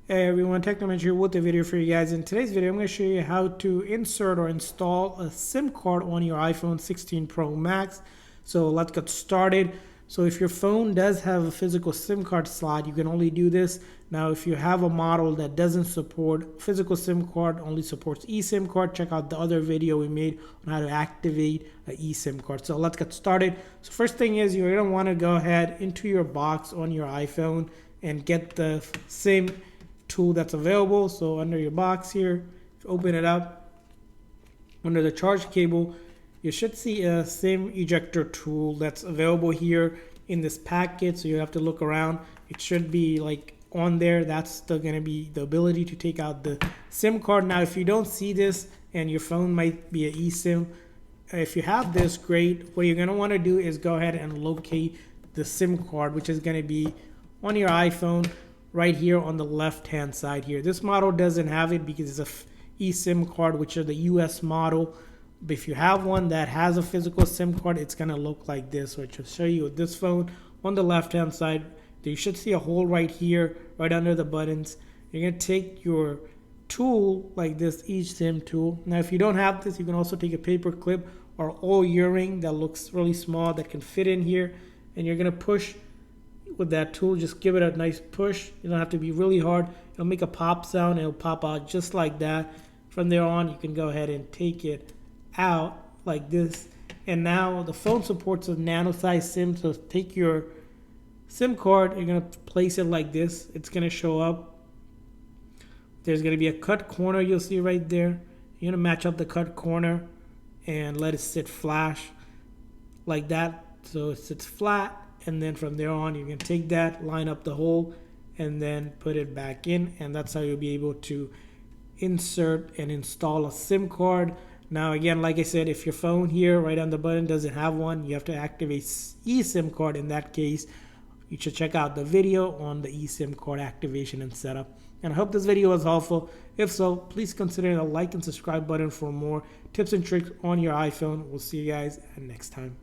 Hey everyone, Technomentary here with a video for you guys. In today's video, I'm going to show you how to insert or install a SIM card on your iPhone 16 Pro Max. So let's get started. So if your phone does have a physical SIM card slot, you can only do this. Now if you have a model that doesn't support physical SIM card, only supports eSIM card, check out the other video we made on how to activate an eSIM card. So let's get started. So first thing is you're going to want to go ahead into your box on your iPhone and get the SIM tool that's available. So under your box here, if you open it up, under the charge cable, you should see a SIM ejector tool that's available here in this packet. So you have to look around. It should be like on there. That's still going to be the ability to take out the SIM card. Now, if you don't see this and your phone might be an eSIM, if you have this, great. What you're going to want to do is go ahead and locate the SIM card, which is going to be on your iPhone right here on the left hand side here. This model doesn't have it because it's a eSIM card, which is the US model. But if you have one that has a physical SIM card, it's going to look like this, which will show you with this phone on the left hand side. You should see a hole right here, right under the buttons. You're going to take your tool like this eSIM tool. Now if you don't have this, you can also take a paper clip or O-ring that looks really small that can fit in here, and you're going to push with that tool. Just give it a nice push. You don't have to be really hard. It'll make a pop sound. It'll pop out just like that. From there on, you can go ahead and take it out like this. And now the phone supports a nano size SIM. So take your SIM card, you're going to place it like this. It's going to show up. There's going to be a cut corner you'll see right there. You're going to match up the cut corner and let it sit flash like that. So it sits flat. And then from there on, you can take that, line up the hole, and then put it back in. And that's how you'll be able to insert and install a SIM card. Now, again, like I said, if your phone here, right on the button, doesn't have one, you have to activate eSIM card. In that case, you should check out the video on the eSIM card activation and setup. And I hope this video was helpful. If so, please consider the like and subscribe button for more tips and tricks on your iPhone. We'll see you guys next time.